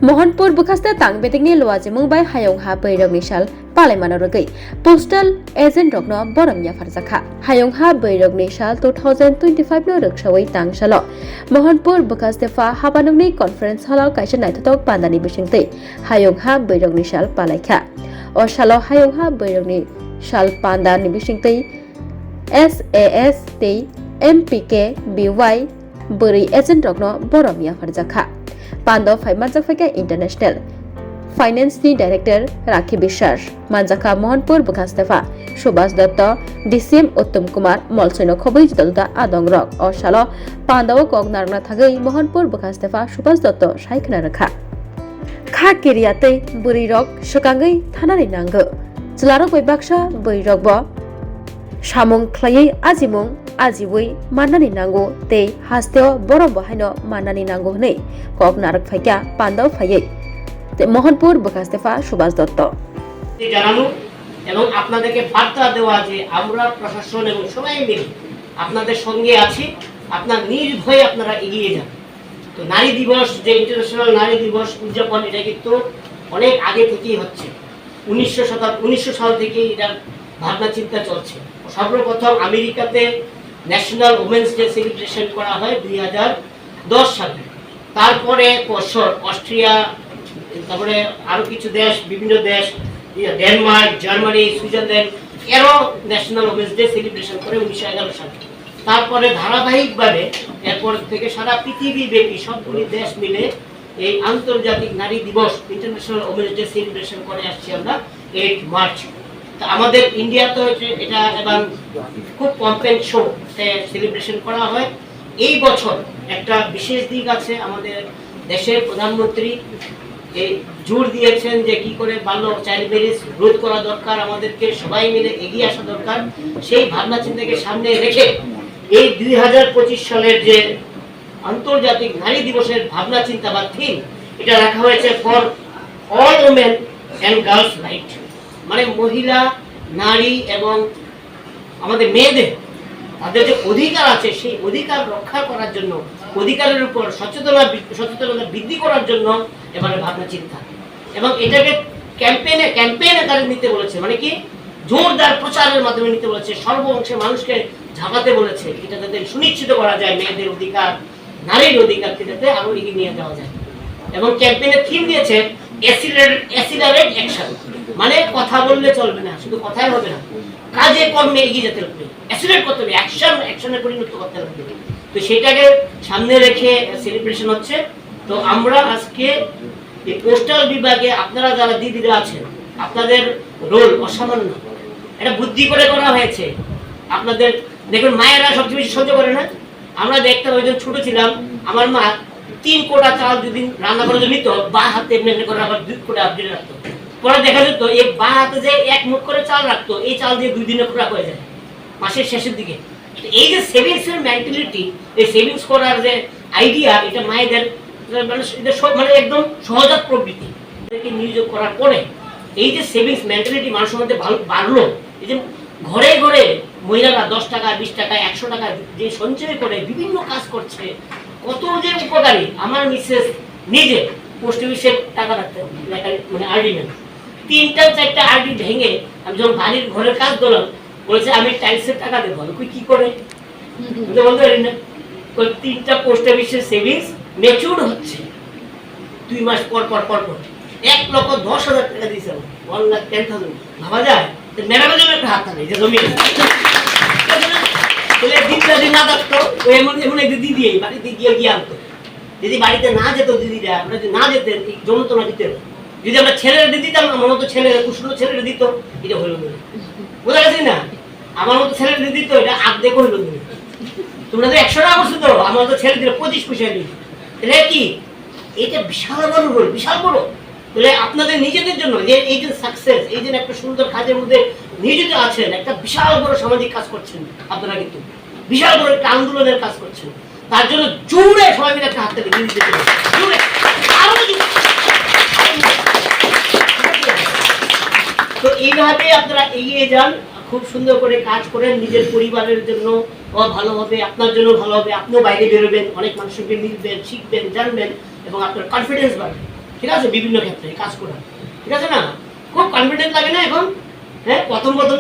Mohanpur bukaste tang betingni luaje mungbai hayong ha beirog nisal Palaimana rogai postal agent rokno borang ya farjakha hayong ha beirog nisal 2025 no rokshawai tang salo Mohanpur bukaste fa habanungni conference hall kaisa naithatok pandani bisingtei hayong ha beirog nisal palaikha o salo hayong ha beirog ni sal pandani bisingtei SAS tei MPK BY beri agent rokno borang ya farjakha Pando Fai Manjaka International Finance ni Director Rakhi Bishas Manjaka Mohanpur Bukastefa Subhas Datta DCM Uttam Kumar Molsoino Khoboi Jitolda Adong Rok o Salo Pandao Kognarna Thagai Mohanpur Bukastefa Subhas Datta Saikna Rakha Kha Kiriate Buri Rok Sukangai Thanari Nango Jlarok Bai Baksa Bai Rokbo Samung Khlai Ajimung Ajiwei Manani Nango Tei Hasteo Boro Bahaino Manani Nango Nei Kok Narak Faika Pandao Faye Mohanpur Bukastefa Subhas Datta জানানো এবং আপনাদেরকে বার্তা দেওয়া যে আমরা প্রশাসন এবং সবাই মিলে আপনাদের সঙ্গে আছি আপনারা নির্ভয়ে আপনারা এগিয়ে যান তো নারী দিবস যে ইন্টারন্যাশনাল নারী দিবস উদযাপন এটা কিন্তু অনেক আগে থেকেই হচ্ছে 1900 সাল থেকেই এটা ভাবনা চিন্তা চলছে সর্বপ্রথম আমেরিকাতে ন্যাশনাল উমেন্স ডে সেলিব্রেশন করা হয় 2010 সালে তারপরে অস্ট্রিয়া তারপরে আরো কিছু দেশ বিভিন্ন দেশ ডেনমার্ক জার্মানি সুইজারল্যান্ড এরও ন্যাশনাল উমেন্স ডে সেলিব্রেশন করে 1911 সালে তারপরে ধারাবাহিকভাবে এরপর থেকে সারা পৃথিবী ব্যাপী সবগুলি দেশ মিলে এই আন্তর্জাতিক নারী দিবস ইন্টারন্যাশনাল উমেন্স ডে সেলিব্রেশন করে আসছি আমরা 8 মার্চ তো আমাদের ইন্ডিয়াতে এটা এবং খুব কম্পেন্ট শো সেলিব্রেশন করা হয় এই বছর একটা বিশেষ দিক আছে আমাদের দেশের প্রধানমন্ত্রী এই জোর দিয়েছেন যে কি করে বাল্য চাইল্ড ম্যারেজ রোধ করা দরকার আমাদেরকে সবাই মিলে এগিয়ে আসা দরকার সেই ভাবনা চিন্তাকে সামনে রেখে এই 2025 সালের যে আন্তর্জাতিক নারী দিবসের ভাবনা চিন্তা বা থিম এটা রাখা হয়েছে for all women and girls right মানে মহিলা নারী এবং আমাদের মেয়েদের তাদের যে অধিকার আছে সেই অধিকার রক্ষা করার জন্য অধিকারের উপর সচেতনতা বৃদ্ধি করার জন্য এবারে ভাবনা চিন্তা এবং এটাকে ক্যাম্পেইন আকারে নিতে বলেছে মানে কি জোরদার প্রচারের মাধ্যমে নিতে বলেছে সর্ব অংশে মানুষকে ঝাঁপাতে বলেছে এটা যাতে সুনিশ্চিত করা যায় মেয়েদের অধিকার নারীর অধিকারকে যাতে আরো এগিয়ে নিয়ে যাওয়া যায় এবং ক্যাম্পেইনের থিম দিয়েছে অ্যাসিলারেট অ্যাকশন মানে কথা বললে চলবে না শুধু কথাই হবে না কাজে কর্মে এগিয়ে যেতে হবে অ্যাসিলারেট করতে হবে অ্যাকশনে পরিণত করতে হবে তো সেটাকে সামনে রেখে সেলিব্রেশন হচ্ছে তো আমরা আজকে এই পোস্টাল বিভাগে আপনারা যারা দিদিরা আছেন আপনাদের রোল অসামান্য এটা বুদ্ধি করে করা হয়েছে আপনাদের দেখুন মায়েরা সবচেয়ে বেশি সহ্য করে না আমরা দেখতাম ওই ছোট ছিলাম আমার মা 3 কোটা চাল যদি রান্না করে নিত বা হাতে এমনি করে আবার 2 কোটা আপডেট রাখতো পরে দেখা যেত এই বা হাতে যে এক মুঠ করে চাল রাখতো এই চাল দিয়ে 2 দিনে পুরা হয়ে যায় মাসের শেষের দিকে এই যে সেভিংস এর মেন্টালিটি এই সেভিংস করার যে আইডিয়া এটা মায়েদের মানে একদম সহজাত প্রবৃত্তি এদেরকে নিয়োগ করার পরে এই যে সেভিংস মেন্টালিটি মানুষের মধ্যে বাড়লো এই যে ঘরে ঘরে মহিলারা 10 টাকা 20 টাকা 100 টাকা যে সঞ্চয় করে বিভিন্ন কাজ করছে কত যে উপকারী আমার মিসেস নিজে পোস্ট অফিসে টাকা রাখতে মানে আরডি নেন 3টা 4টা আরডি ভেঙে আমি যখন বাড়ির ঘরের কাজ করলাম বলেছে আমি টাইলসের টাকা দেবো কই কি করে বলতে পারি না 3টা পোস্ট অফিসের সেভিংস ম্যাচিউর হচ্ছে 2 মাস পর 1,10,000 টাকা দিয়েছে 1,10,000 ভাবা যায় মেরামের জন্য একটা হাত থাকে যে জমি তাহলে দিন না থাকতো ওই এমন একটা দিদি এই বাড়িতে গিয়ে আনতো যদি বাড়িতে না যেত দিদিরা আমরা যদি না যেতেন জমতো না দিতে যদি আমরা ছেলেরা দিতাম আমার মতো ছেলেরা কুশল ছেলেরা দিত এটা হইল না বোঝা গেছে না আমার মতো ছেলেরা দিত এটা আর্ধেক হইল না তোমরা তো 100 টাকা করছো তো আমার তো ছেলে দিলে 25 পয়সা দিই তাহলে কি এটা বিশাল বড় রোল বিশাল বড় তাহলে আপনাদের নিজেদের জন্য যে এই যে সাকসেস এই যে একটা সুন্দর কাজের মধ্যে নিয়োজিত আছেন একটা বিশাল বড় সামাজিক কাজ করছেন আপনারা কিন্তু বিশাল বড় একটা আন্দোলনের কাজ করছেন তার জন্য জোরে সবাই মিলে একটা হাত তালি দিয়ে দিতে হবে জোরে আরো তো এইভাবে আপনারা এগিয়ে যান খুব সুন্দর করে কাজ করেন নিজের পরিবারের জন্য ভালো হবে আপনার জন্য ভালো হবে আপনিও বাইরে বেরোবেন অনেক মানুষের মিলবেন শিখবেন জানবেন এবং আপনার কনফিডেন্স বাড়বে ঠিক আছে, বিভিন্ন ক্ষেত্রে কাজ করা, ঠিক আছে না? খুব কনফিডেন্ট লাগে না এখন? হ্যাঁ, প্রথম যখন